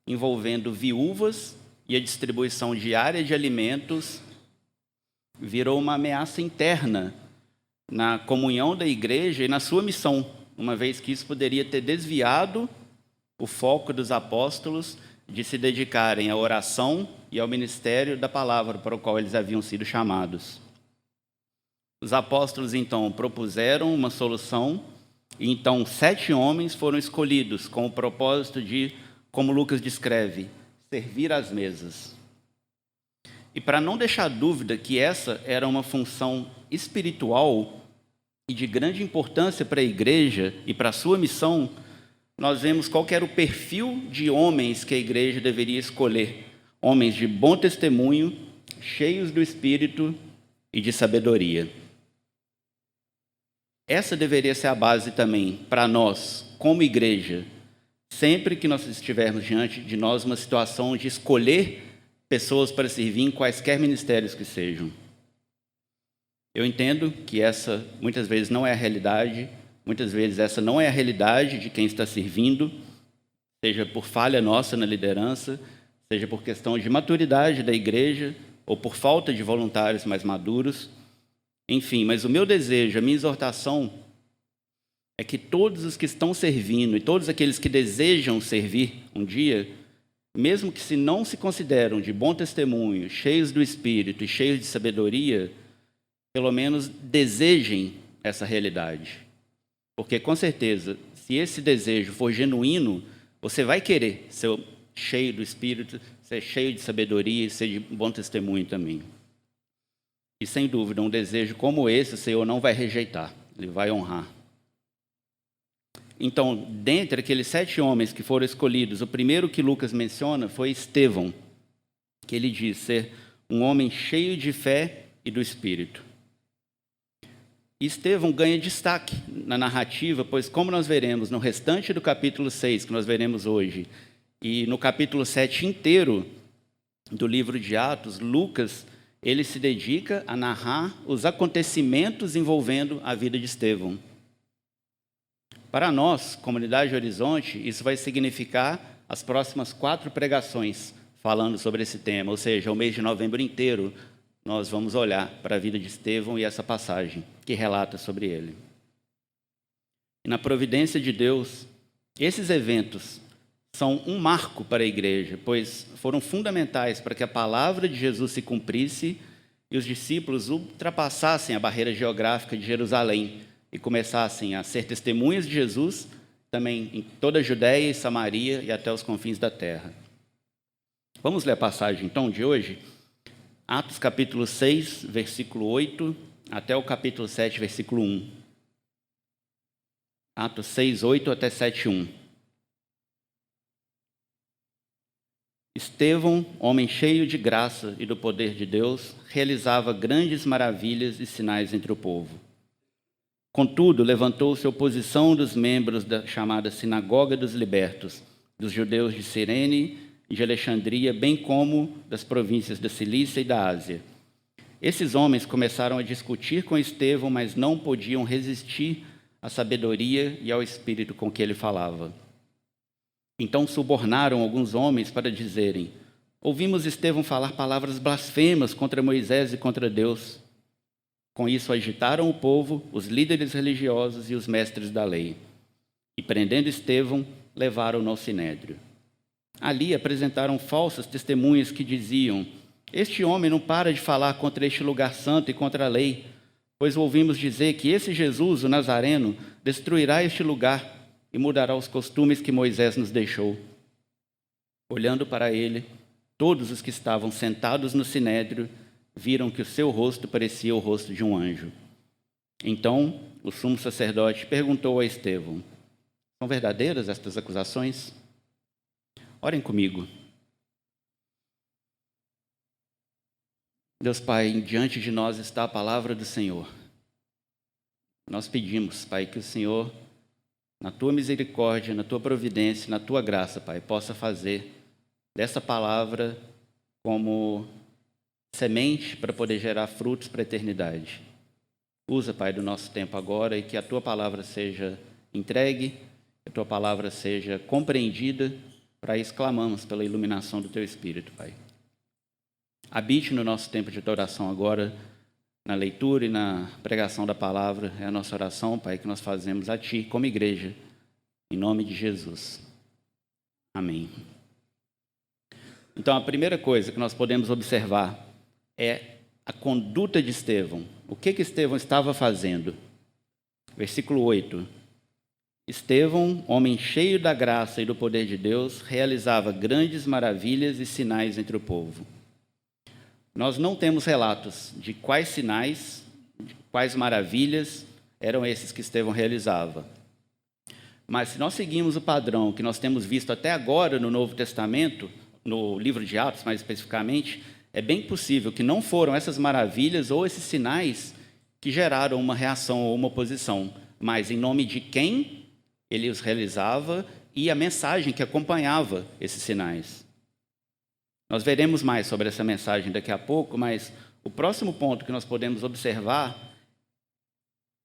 envolvendo viúvas e a distribuição diária de alimentos virou uma ameaça interna na comunhão da igreja e na sua missão, uma vez que isso poderia ter desviado o foco dos apóstolos de se dedicarem à oração e ao ministério da palavra para o qual eles haviam sido chamados. Os apóstolos, então, propuseram uma solução e, então, 7 homens foram escolhidos com o propósito de, como Lucas descreve, servir às mesas. E para não deixar dúvida que essa era uma função espiritual e de grande importância para a igreja e para a sua missão, nós vemos qual que era o perfil de homens que a igreja deveria escolher. Homens de bom testemunho, cheios do Espírito e de sabedoria. Essa deveria ser a base também para nós, como igreja, sempre que nós estivermos diante de nós uma situação de escolher pessoas para servir em quaisquer ministérios que sejam. Eu entendo que essa muitas vezes não é a realidade, muitas vezes essa não é a realidade de quem está servindo, seja por falha nossa na liderança, seja por questão de maturidade da igreja ou por falta de voluntários mais maduros. Enfim, mas o meu desejo, a minha exortação é que todos os que estão servindo e todos aqueles que desejam servir um dia, mesmo que se não se consideram de bom testemunho, cheios do Espírito e cheios de sabedoria, pelo menos desejem essa realidade. Porque, com certeza, se esse desejo for genuíno, você vai querer ser cheio do Espírito, ser cheio de sabedoria e ser de bom testemunho também. E, sem dúvida, um desejo como esse, o Senhor não vai rejeitar, Ele vai honrar. Então, dentre aqueles 7 homens que foram escolhidos, o primeiro que Lucas menciona foi Estevão, que ele diz ser um homem cheio de fé e do Espírito. E Estevão ganha destaque na narrativa, pois, como nós veremos no restante do capítulo 6, que nós veremos hoje, e no capítulo 7 inteiro do livro de Atos, Lucas, ele se dedica a narrar os acontecimentos envolvendo a vida de Estevão. Para nós, Comunidade Horizonte, isso vai significar as próximas 4 pregações falando sobre esse tema, ou seja, o mês de novembro inteiro, nós vamos olhar para a vida de Estevão e essa passagem que relata sobre ele. E na providência de Deus, esses eventos são um marco para a igreja, pois foram fundamentais para que a palavra de Jesus se cumprisse e os discípulos ultrapassassem a barreira geográfica de Jerusalém e começassem a ser testemunhas de Jesus também em toda a Judéia e Samaria e até os confins da terra. Vamos ler a passagem, então, de hoje? Atos capítulo 6, versículo 8, até o capítulo 7, versículo 1. Atos 6, 8 até 7, 1. Estevão, homem cheio de graça e do poder de Deus, realizava grandes maravilhas e sinais entre o povo. Contudo, levantou-se oposição dos membros da chamada Sinagoga dos Libertos, dos judeus de Cirene e de Alexandria, bem como das províncias da Cilícia e da Ásia. Esses homens começaram a discutir com Estevão, mas não podiam resistir à sabedoria e ao espírito com que ele falava. Então subornaram alguns homens para dizerem: ouvimos Estevão falar palavras blasfemas contra Moisés e contra Deus. Com isso agitaram o povo, os líderes religiosos e os mestres da lei. E prendendo Estevão, levaram-no ao sinédrio. Ali apresentaram falsas testemunhas que diziam: este homem não para de falar contra este lugar santo e contra a lei, pois ouvimos dizer que esse Jesus, o Nazareno, destruirá este lugar e mudará os costumes que Moisés nos deixou. Olhando para ele, todos os que estavam sentados no sinédrio viram que o seu rosto parecia o rosto de um anjo. Então, o sumo sacerdote perguntou a Estevão: são verdadeiras estas acusações? Orem comigo. Deus Pai, diante de nós está a palavra do Senhor. Nós pedimos, Pai, que o Senhor, na Tua misericórdia, na Tua providência, na Tua graça, Pai, possa fazer dessa palavra como semente para poder gerar frutos para a eternidade. Usa, Pai, do nosso tempo agora e que a Tua palavra seja entregue, que a Tua palavra seja compreendida, Para isso clamamos pela iluminação do Teu Espírito, Pai. Habite no nosso tempo de oração agora, na leitura e na pregação da palavra. É a nossa oração, Pai, que nós fazemos a Ti como igreja, em nome de Jesus. Amém. Então, a primeira coisa que nós podemos observar é a conduta de Estevão. O que Estevão estava fazendo? Versículo 8. Estevão, homem cheio da graça e do poder de Deus, realizava grandes maravilhas e sinais entre o povo. Nós não temos relatos de quais sinais, de quais maravilhas eram esses que Estevão realizava. Mas se nós seguimos o padrão que nós temos visto até agora no Novo Testamento, no livro de Atos mais especificamente, é bem possível que não foram essas maravilhas ou esses sinais que geraram uma reação ou uma oposição, mas em nome de quem ele os realizava e a mensagem que acompanhava esses sinais. Nós veremos mais sobre essa mensagem daqui a pouco, mas o próximo ponto que nós podemos observar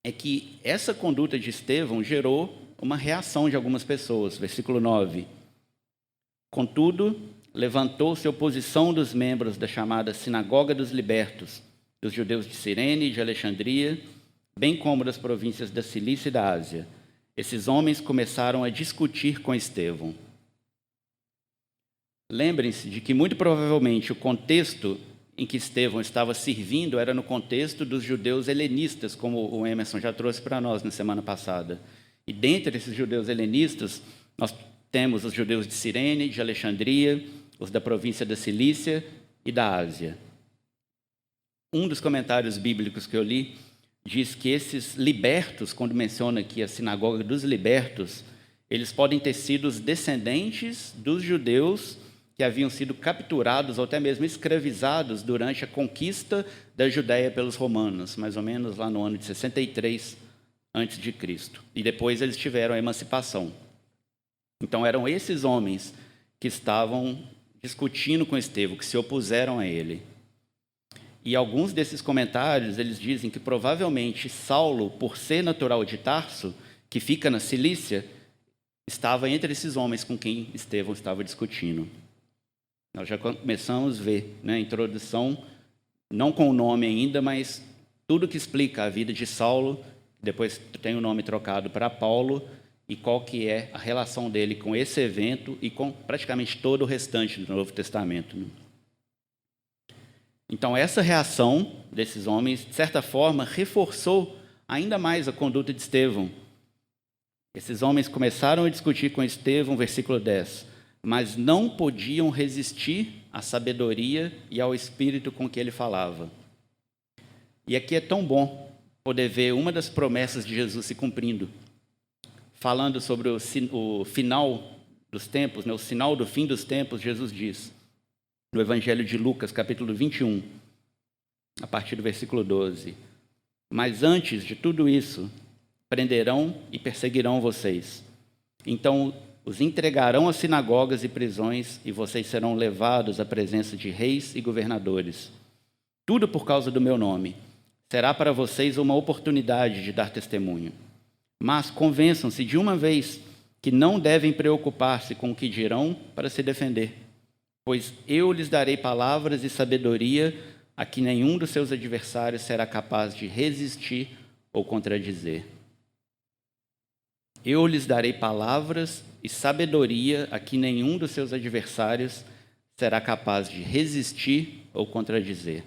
é que essa conduta de Estevão gerou uma reação de algumas pessoas. Versículo 9. Contudo, levantou-se a oposição dos membros da chamada Sinagoga dos Libertos, dos judeus de Cirene e de Alexandria, bem como das províncias da Cilícia e da Ásia. Esses homens começaram a discutir com Estevão. Lembrem-se de que, muito provavelmente, o contexto em que Estevão estava servindo era no contexto dos judeus helenistas, como o Emerson já trouxe para nós na semana passada. E dentre esses judeus helenistas, nós temos os judeus de Cirene, de Alexandria, os da província da Cilícia e da Ásia. Um dos comentários bíblicos que eu li diz que esses libertos, quando menciona aqui a sinagoga dos libertos, eles podem ter sido os descendentes dos judeus que haviam sido capturados ou até mesmo escravizados durante a conquista da Judéia pelos romanos, mais ou menos lá no ano de 63 a.C. E depois eles tiveram a emancipação. Então eram esses homens que estavam discutindo com Estevão, que se opuseram a ele. E alguns desses comentários, eles dizem que provavelmente Saulo, por ser natural de Tarso, que fica na Cilícia, estava entre esses homens com quem Estevão estava discutindo. Nós já começamos a ver, né, a introdução, não com o nome ainda, mas tudo que explica a vida de Saulo, depois tem o nome trocado para Paulo, e qual que é a relação dele com esse evento e com praticamente todo o restante do Novo Testamento. Então, essa reação desses homens, de certa forma, reforçou ainda mais a conduta de Estevão. Esses homens começaram a discutir com Estevão, versículo 10, mas não podiam resistir à sabedoria e ao espírito com que ele falava. E aqui é tão bom poder ver uma das promessas de Jesus se cumprindo. Falando sobre o final dos tempos, né, o sinal do fim dos tempos, Jesus diz, no Evangelho de Lucas, capítulo 21, a partir do versículo 12, mas antes de tudo isso, prenderão e perseguirão vocês. Então os entregarão às sinagogas e prisões, e vocês serão levados à presença de reis e governadores. Tudo por causa do meu nome. Será para vocês uma oportunidade de dar testemunho. Mas convençam-se de uma vez que não devem preocupar-se com o que dirão para se defender, pois eu lhes darei palavras e sabedoria a que nenhum dos seus adversários será capaz de resistir ou contradizer. Eu lhes darei palavras e sabedoria a que nenhum dos seus adversários será capaz de resistir ou contradizer.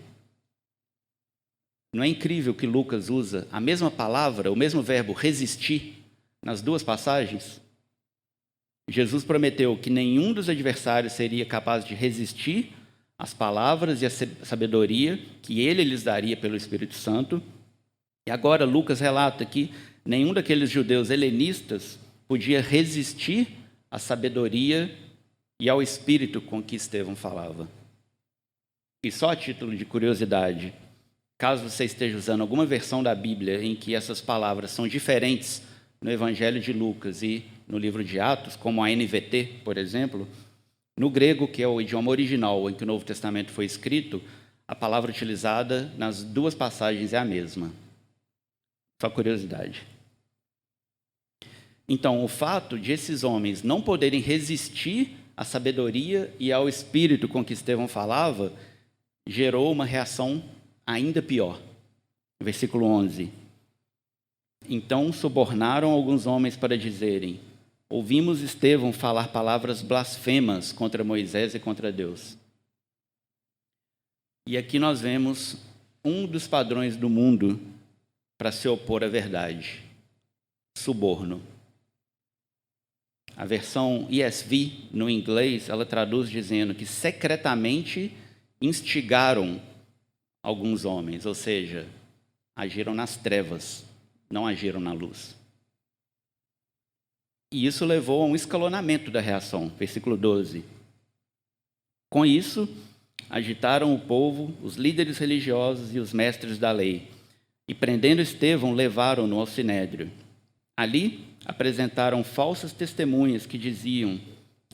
Não é incrível que Lucas usa a mesma palavra, o mesmo verbo resistir, nas duas passagens? Jesus prometeu que nenhum dos adversários seria capaz de resistir às palavras e à sabedoria que ele lhes daria pelo Espírito Santo. E agora Lucas relata que nenhum daqueles judeus helenistas podia resistir à sabedoria e ao espírito com que Estevão falava. E só a título de curiosidade, caso você esteja usando alguma versão da Bíblia em que essas palavras são diferentes no Evangelho de Lucas e no livro de Atos, como a NVT, por exemplo, no grego, que é o idioma original em que o Novo Testamento foi escrito, a palavra utilizada nas duas passagens é a mesma. Só curiosidade. Então, o fato de esses homens não poderem resistir à sabedoria e ao espírito com que Estevão falava, gerou uma reação ainda pior. Versículo 11. Então subornaram alguns homens para dizerem: ouvimos Estevão falar palavras blasfemas contra Moisés e contra Deus. E aqui nós vemos um dos padrões do mundo para se opor à verdade: suborno. A versão ESV, no inglês, ela traduz dizendo que secretamente instigaram alguns homens, ou seja, agiram nas trevas, não agiram na luz. E isso levou a um escalonamento da reação. Versículo 12. Com isso, agitaram o povo, os líderes religiosos e os mestres da lei, e prendendo Estevão, levaram-no ao sinédrio. Ali, apresentaram falsas testemunhas que diziam: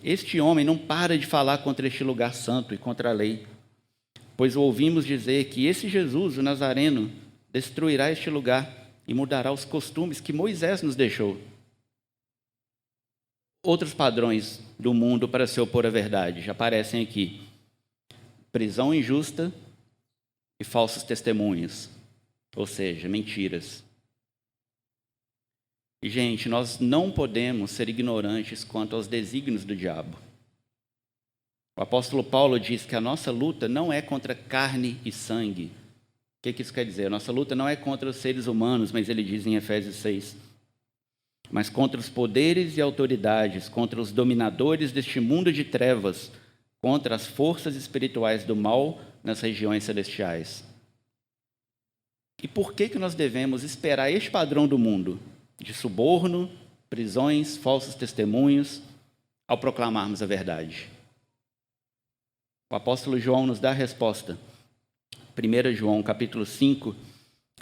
este homem não para de falar contra este lugar santo e contra a lei, pois o ouvimos dizer que esse Jesus, o Nazareno, destruirá este lugar e mudará os costumes que Moisés nos deixou. Outros padrões do mundo para se opor à verdade já aparecem aqui: prisão injusta e falsos testemunhos, ou seja, mentiras. E, gente, nós não podemos ser ignorantes quanto aos desígnios do diabo. O apóstolo Paulo diz que a nossa luta não é contra carne e sangue. O que isso quer dizer? A nossa luta não é contra os seres humanos, mas ele diz em Efésios 6, mas contra os poderes e autoridades, contra os dominadores deste mundo de trevas, contra as forças espirituais do mal nas regiões celestiais. E por que nós devemos esperar este padrão do mundo, de suborno, prisões, falsos testemunhos, ao proclamarmos a verdade? O apóstolo João nos dá a resposta. 1 João, capítulo 5,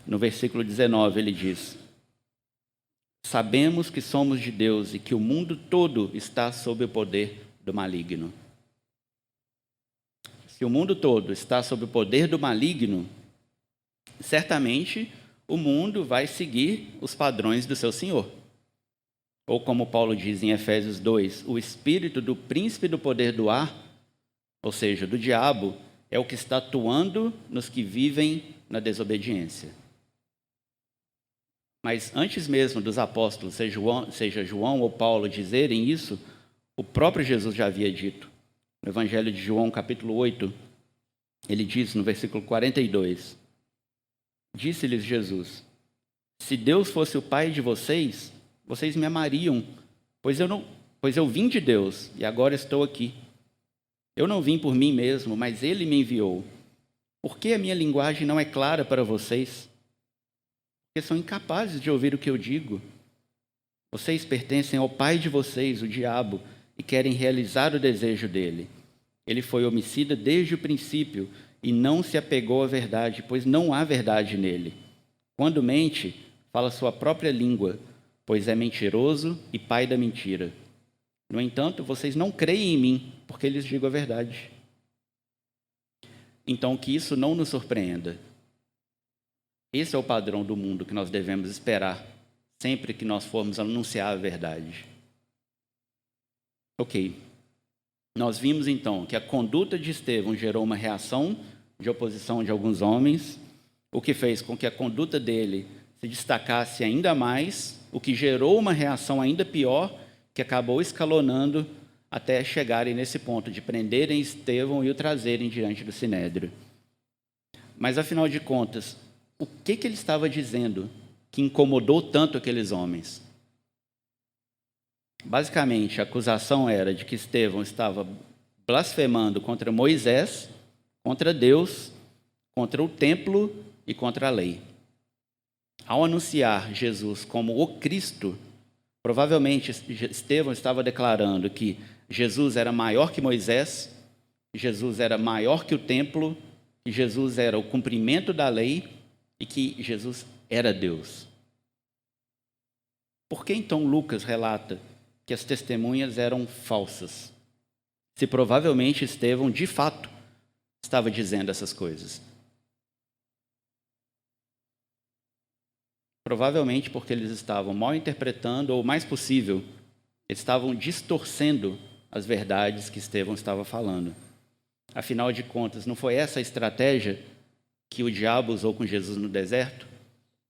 no versículo 19, ele diz: sabemos que somos de Deus e que o mundo todo está sob o poder do maligno. Se o mundo todo está sob o poder do maligno, certamente o mundo vai seguir os padrões do seu Senhor. Ou como Paulo diz em Efésios 2, o espírito do príncipe do poder do ar, ou seja, do diabo, é o que está atuando nos que vivem na desobediência. Mas antes mesmo dos apóstolos, seja João ou Paulo, dizerem isso, o próprio Jesus já havia dito. No Evangelho de João, capítulo 8, ele diz no versículo 42, disse-lhes Jesus: se Deus fosse o Pai de vocês, vocês me amariam, pois eu vim de Deus e agora estou aqui. Eu não vim por mim mesmo, mas Ele me enviou. Por que a minha linguagem não é clara para vocês? Porque são incapazes de ouvir o que eu digo. Vocês pertencem ao pai de vocês, o diabo, e querem realizar o desejo dele. Ele foi homicida desde o princípio e não se apegou à verdade, pois não há verdade nele. Quando mente, fala sua própria língua, pois é mentiroso e pai da mentira. No entanto, vocês não creem em mim, porque lhes digo a verdade. Então, que isso não nos surpreenda. Esse é o padrão do mundo que nós devemos esperar sempre que nós formos anunciar a verdade. Ok. Nós vimos então que a conduta de Estevão gerou uma reação de oposição de alguns homens, o que fez com que a conduta dele se destacasse ainda mais, o que gerou uma reação ainda pior, que acabou escalonando até chegarem nesse ponto de prenderem Estevão e o trazerem diante do sinédrio. Mas, afinal de contas, o que ele estava dizendo que incomodou tanto aqueles homens? Basicamente, a acusação era de que Estevão estava blasfemando contra Moisés, contra Deus, contra o templo e contra a lei. Ao anunciar Jesus como o Cristo, provavelmente Estevão estava declarando que Jesus era maior que Moisés, que Jesus era maior que o templo, que Jesus era o cumprimento da lei e que Jesus era Deus. Por que então Lucas relata que as testemunhas eram falsas, se provavelmente Estevão, de fato, estava dizendo essas coisas? Provavelmente porque eles estavam mal interpretando, ou mais possível, eles estavam distorcendo as verdades que Estevão estava falando. Afinal de contas, não foi essa a estratégia que o diabo usou com Jesus no deserto?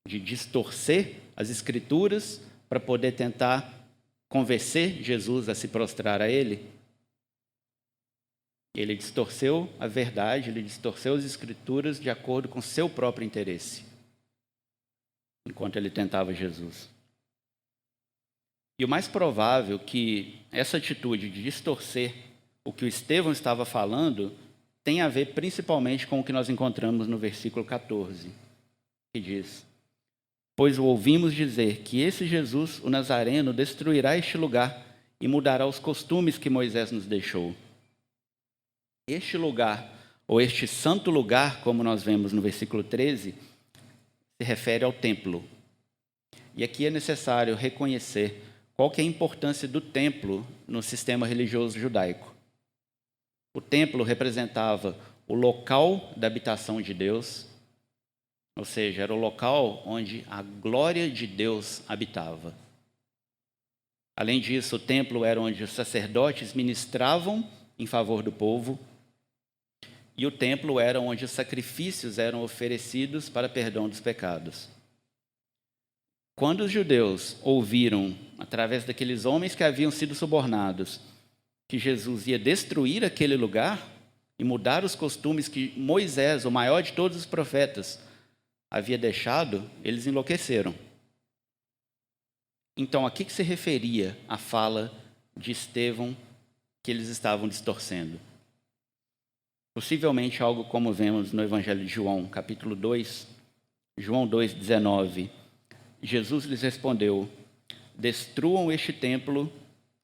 De distorcer as Escrituras para poder tentar convencer Jesus a se prostrar a ele? Ele distorceu a verdade, ele distorceu as Escrituras de acordo com seu próprio interesse, enquanto ele tentava Jesus. E o mais provável que essa atitude de distorcer o que o Estevão estava falando tem a ver principalmente com o que nós encontramos no versículo 14, que diz: pois o ouvimos dizer que esse Jesus, o Nazareno, destruirá este lugar e mudará os costumes que Moisés nos deixou. Este lugar, ou este santo lugar, como nós vemos no versículo 13, se refere ao templo. E aqui é necessário reconhecer qual que é a importância do templo no sistema religioso judaico. O templo representava o local da habitação de Deus, ou seja, era o local onde a glória de Deus habitava. Além disso, o templo era onde os sacerdotes ministravam em favor do povo, e o templo era onde os sacrifícios eram oferecidos para perdão dos pecados. Quando os judeus ouviram, através daqueles homens que haviam sido subornados, que Jesus ia destruir aquele lugar e mudar os costumes que Moisés, o maior de todos os profetas, havia deixado, eles enlouqueceram. Então, a que se referia a fala de Estevão que eles estavam distorcendo? Possivelmente algo como vemos no Evangelho de João, capítulo 2, João 2,19. Jesus lhes respondeu: destruam este templo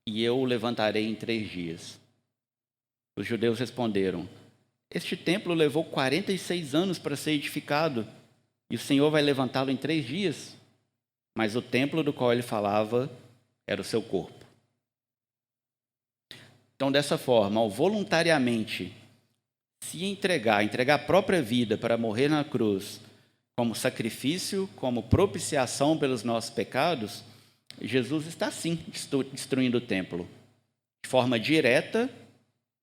e eu o levantarei em 3 dias. Os judeus responderam: este templo levou 46 anos para ser edificado e o Senhor vai levantá-lo em 3 dias? Mas o templo do qual ele falava era o seu corpo. Então, dessa forma, ao voluntariamente se entregar a própria vida para morrer na cruz, como sacrifício, como propiciação pelos nossos pecados, Jesus está sim destruindo o templo, de forma direta,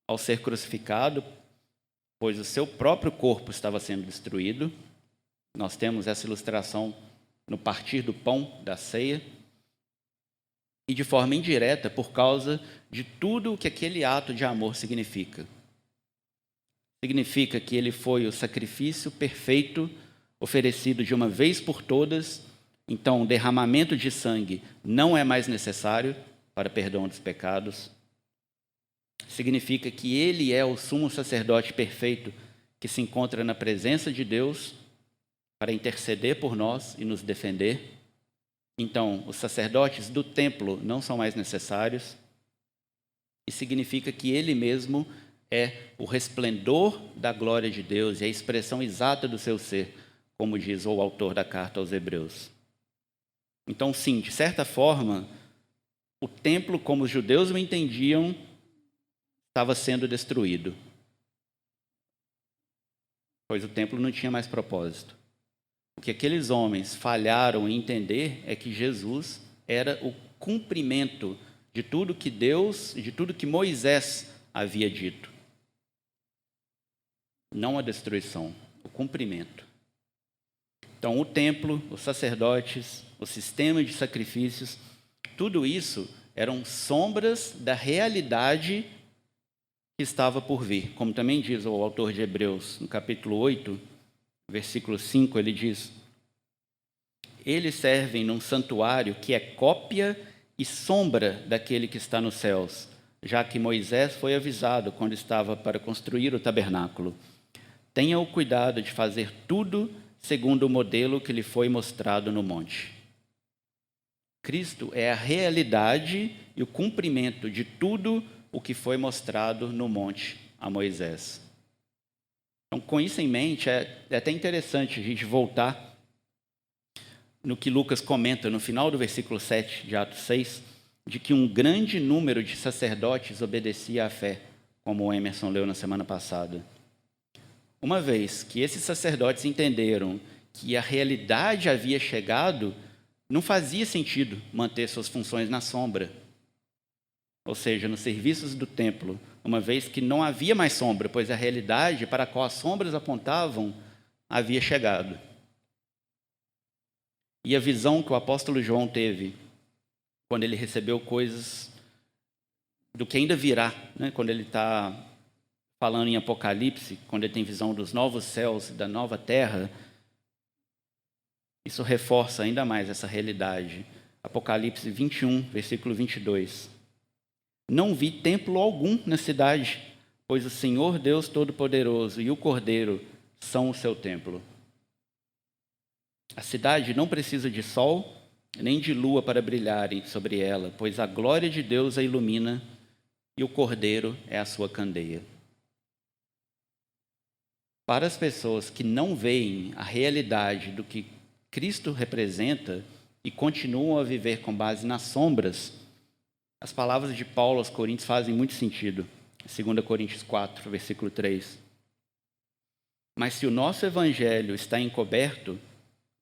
ao ser crucificado, pois o seu próprio corpo estava sendo destruído. Nós temos essa ilustração no partir do pão da ceia, e de forma indireta, por causa de tudo o que aquele ato de amor significa. Significa que ele foi o sacrifício perfeito, oferecido de uma vez por todas. Então, o derramamento de sangue não é mais necessário para perdão dos pecados. Significa que ele é o sumo sacerdote perfeito que se encontra na presença de Deus para interceder por nós e nos defender. Então, os sacerdotes do templo não são mais necessários. E significa que ele mesmo é o resplendor da glória de Deus e a expressão exata do seu ser, como diz o autor da carta aos Hebreus. Então, sim, de certa forma, o templo, como os judeus o entendiam, estava sendo destruído, pois o templo não tinha mais propósito. O que aqueles homens falharam em entender é que Jesus era o cumprimento de tudo que Deus, de tudo que Moisés havia dito. Não a destruição, o cumprimento. Então, o templo, os sacerdotes, o sistema de sacrifícios, tudo isso eram sombras da realidade que estava por vir. Como também diz o autor de Hebreus, no capítulo 8, versículo 5, ele diz: eles servem num santuário que é cópia e sombra daquele que está nos céus, já que Moisés foi avisado quando estava para construir o tabernáculo. Tenha o cuidado de fazer tudo segundo o modelo que lhe foi mostrado no monte. Cristo é a realidade e o cumprimento de tudo o que foi mostrado no monte a Moisés. Então, com isso em mente, é até interessante a gente voltar no que Lucas comenta no final do versículo 7 de Atos 6, de que um grande número de sacerdotes obedecia à fé, como o Emerson leu na semana passada. Uma vez que esses sacerdotes entenderam que a realidade havia chegado, não fazia sentido manter suas funções na sombra. ou seja, nos serviços do templo, uma vez que não havia mais sombra, pois a realidade para a qual as sombras apontavam havia chegado. E a visão que o apóstolo João teve, quando ele recebeu coisas do que ainda virá, né? Quando ele está falando em Apocalipse, quando ele tem visão dos novos céus e da nova terra, isso reforça ainda mais essa realidade. Apocalipse 21, versículo 22. Não vi templo algum na cidade, pois o Senhor Deus Todo-Poderoso e o Cordeiro são o seu templo. A cidade não precisa de sol nem de lua para brilharem sobre ela, pois a glória de Deus a ilumina e o Cordeiro é a sua candeia. Para as pessoas que não veem a realidade do que Cristo representa e continuam a viver com base nas sombras, as palavras de Paulo aos Coríntios fazem muito sentido. 2 Coríntios 4, versículo 3. Mas se o nosso evangelho está encoberto,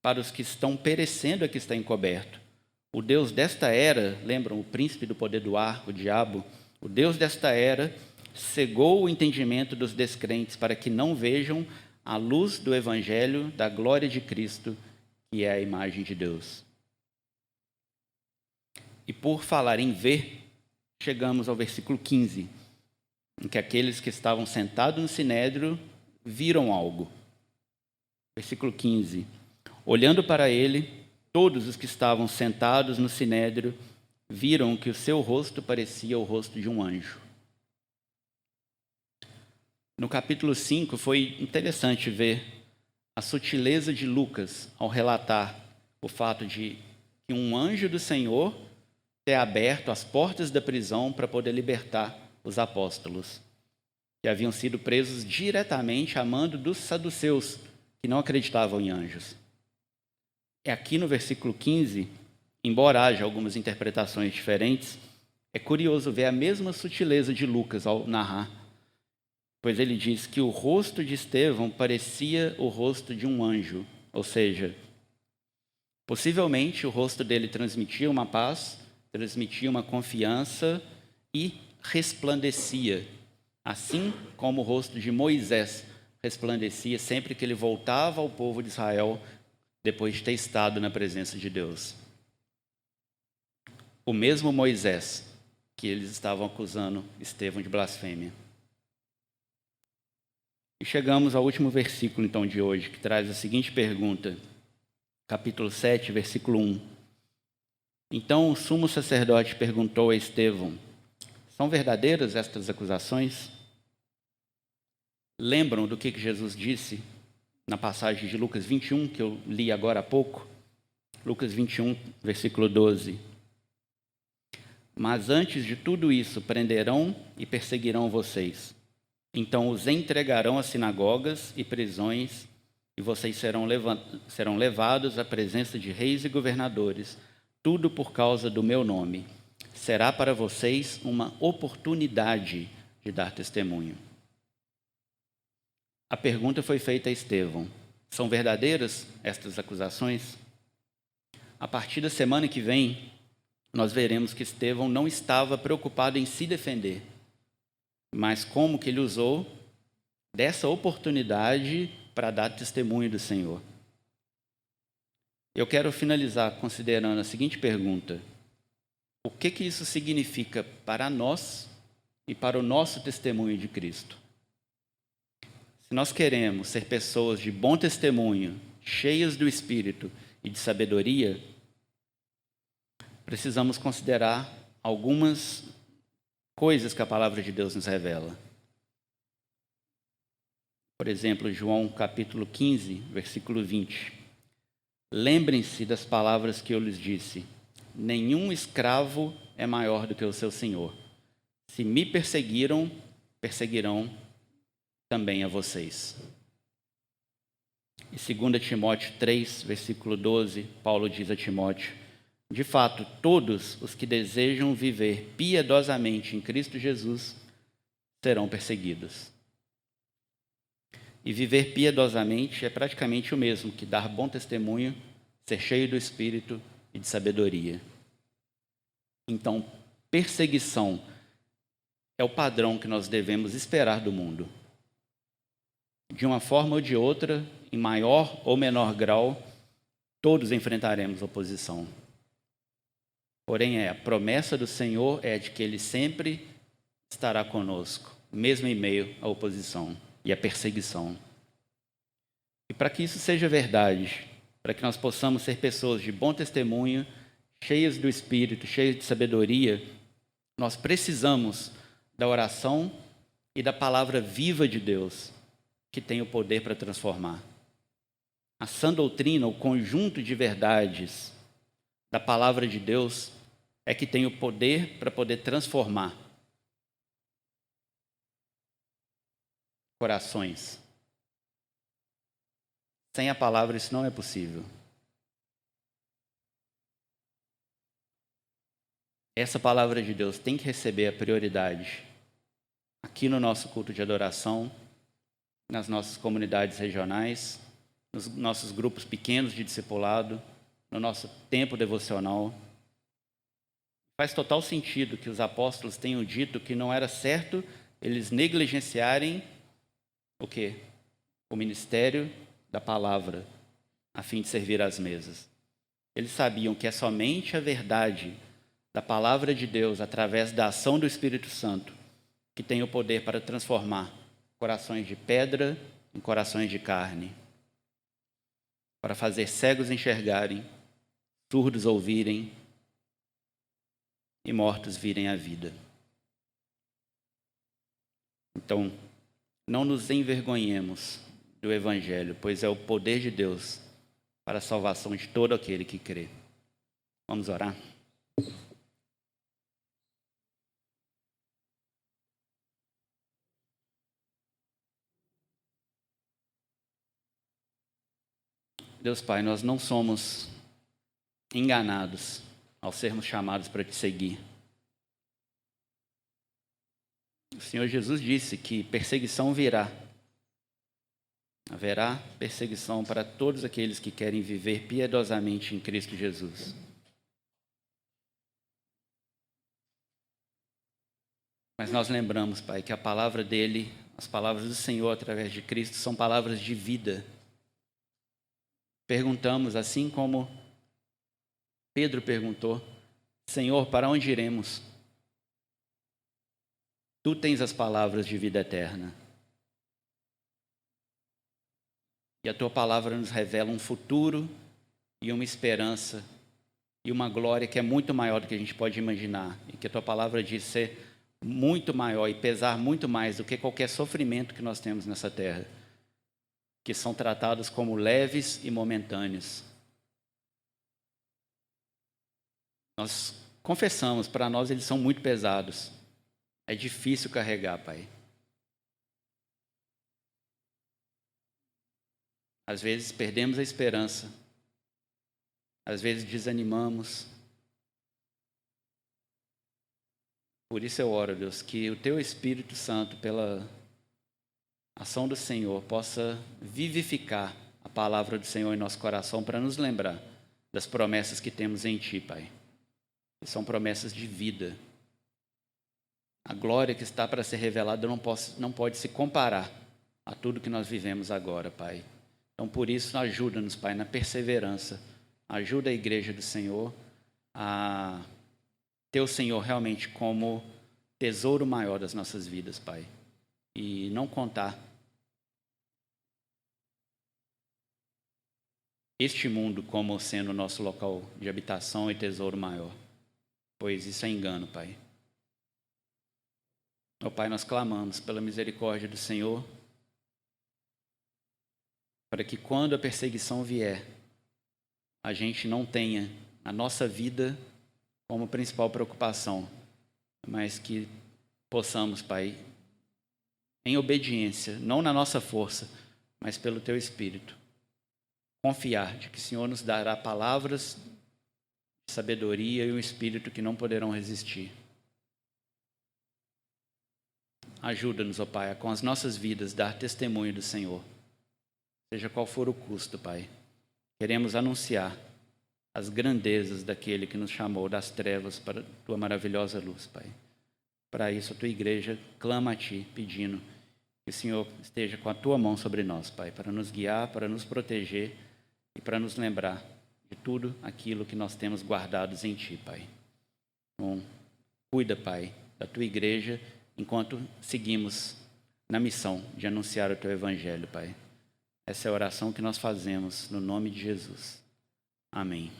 para os que estão perecendo é que está encoberto. O Deus desta era, lembram o príncipe do poder do ar, o diabo? O Deus desta era cegou o entendimento dos descrentes para que não vejam a luz do evangelho da glória de Cristo, que é a imagem de Deus. E por falar em ver, chegamos ao versículo 15, em que aqueles que estavam sentados no sinédrio viram algo. Versículo 15. Olhando para ele, todos os que estavam sentados no sinédrio viram que o seu rosto parecia o rosto de um anjo. No capítulo 5 foi interessante ver a sutileza de Lucas ao relatar o fato de que um anjo do Senhor ter aberto as portas da prisão para poder libertar os apóstolos, que haviam sido presos diretamente a mando dos saduceus, que não acreditavam em anjos. É aqui no versículo 15, embora haja algumas interpretações diferentes, é curioso ver a mesma sutileza de Lucas ao narrar, pois ele diz que o rosto de Estevão parecia o rosto de um anjo, ou seja, possivelmente o rosto dele transmitia uma paz, transmitia uma confiança e resplandecia, assim como o rosto de Moisés resplandecia sempre que ele voltava ao povo de Israel depois de ter estado na presença de Deus. O mesmo Moisés que eles estavam acusando Estevão de blasfêmia. E chegamos ao último versículo, então, de hoje, que traz a seguinte pergunta. Capítulo 7, versículo 1. Então o sumo sacerdote perguntou a Estevão: são verdadeiras estas acusações? Lembram do que Jesus disse na passagem de Lucas 21, que eu li agora há pouco? Lucas 21, versículo 12. Mas antes de tudo isso, prenderão e perseguirão vocês. Então os entregarão às sinagogas e prisões, e vocês serão levados à presença de reis e governadores, tudo por causa do meu nome. Será para vocês uma oportunidade de dar testemunho. A pergunta foi feita a Estevão: são verdadeiras estas acusações? A partir da semana que vem, nós veremos que Estevão não estava preocupado em se defender, mas como que ele usou dessa oportunidade para dar testemunho do Senhor. Eu quero finalizar considerando a seguinte pergunta: o que isso significa para nós e para o nosso testemunho de Cristo? Se nós queremos ser pessoas de bom testemunho, cheias do Espírito e de sabedoria, precisamos considerar algumas coisas que a palavra de Deus nos revela. Por exemplo, João capítulo 15, versículo 20. Lembrem-se das palavras que eu lhes disse: nenhum escravo é maior do que o seu senhor. Se me perseguiram, perseguirão também a vocês. E 2 Timóteo 3, versículo 12, Paulo diz a Timóteo: de fato, todos os que desejam viver piedosamente em Cristo Jesus serão perseguidos. E viver piedosamente é praticamente o mesmo que dar bom testemunho, ser cheio do Espírito e de sabedoria. Então, perseguição é o padrão que nós devemos esperar do mundo. De uma forma ou de outra, em maior ou menor grau, todos enfrentaremos oposição. Porém, a promessa do Senhor é de que Ele sempre estará conosco, mesmo em meio à oposição e à perseguição. E para que isso seja verdade, para que nós possamos ser pessoas de bom testemunho, cheias do Espírito, cheias de sabedoria, nós precisamos da oração e da palavra viva de Deus, que tem o poder para transformar. A sã doutrina, o conjunto de verdades da palavra de Deus, é que tem o poder para poder transformar corações. Sem a palavra isso não é possível. Essa palavra de Deus tem que receber a prioridade aqui no nosso culto de adoração, nas nossas comunidades regionais, nos nossos grupos pequenos de discipulado, no nosso tempo devocional. Faz total sentido que os apóstolos tenham dito que não era certo eles negligenciarem o quê? O ministério da palavra, a fim de servir às mesas. Eles sabiam que é somente a verdade da palavra de Deus, através da ação do Espírito Santo, que tem o poder para transformar corações de pedra em corações de carne, para fazer cegos enxergarem, surdos ouvirem e mortos virem à vida. Então, não nos envergonhemos do Evangelho, pois é o poder de Deus para a salvação de todo aquele que crê. Vamos orar? Deus Pai, nós não somos enganados ao sermos chamados para te seguir. O Senhor Jesus disse que perseguição virá. Haverá perseguição para todos aqueles que querem viver piedosamente em Cristo Jesus. Mas nós lembramos, Pai, que a palavra dele, as palavras do Senhor através de Cristo, são palavras de vida. Perguntamos, assim como Pedro perguntou: Senhor, para onde iremos? Tu tens as palavras de vida eterna. E a tua palavra nos revela um futuro e uma esperança e uma glória que é muito maior do que a gente pode imaginar. E que a tua palavra diz ser muito maior e pesar muito mais do que qualquer sofrimento que nós temos nessa terra, que são tratados como leves e momentâneos. Nós confessamos, para nós eles são muito pesados. É difícil carregar, Pai. Às vezes perdemos a esperança. Às vezes desanimamos. Por isso eu oro, Deus, que o Teu Espírito Santo, pela ação do Senhor, possa vivificar a palavra do Senhor em nosso coração para nos lembrar das promessas que temos em Ti, Pai. Que são promessas de vida. A glória que está para ser revelada não pode se comparar a tudo que nós vivemos agora, Pai. Então, por isso, ajuda-nos, Pai, na perseverança. Ajuda a igreja do Senhor a ter o Senhor realmente como tesouro maior das nossas vidas, Pai. E não contar este mundo como sendo o nosso local de habitação e tesouro maior. Pois isso é engano, Pai. Ó Pai, nós clamamos pela misericórdia do Senhor, para que quando a perseguição vier, a gente não tenha a nossa vida como principal preocupação, mas que possamos, Pai, em obediência, não na nossa força, mas pelo Teu Espírito, confiar de que o Senhor nos dará palavras de sabedoria e um Espírito que não poderão resistir. Ajuda-nos, ó Pai, a com as nossas vidas dar testemunho do Senhor, seja qual for o custo, Pai. Queremos anunciar as grandezas daquele que nos chamou das trevas para a Tua maravilhosa luz, Pai. Para isso, a tua igreja clama a ti, pedindo que o Senhor esteja com a tua mão sobre nós, Pai, para nos guiar, para nos proteger e para nos lembrar de tudo aquilo que nós temos guardados em ti, Pai. Então, cuida, Pai, da tua igreja enquanto seguimos na missão de anunciar o teu evangelho, Pai. Essa é a oração que nós fazemos no nome de Jesus. Amém.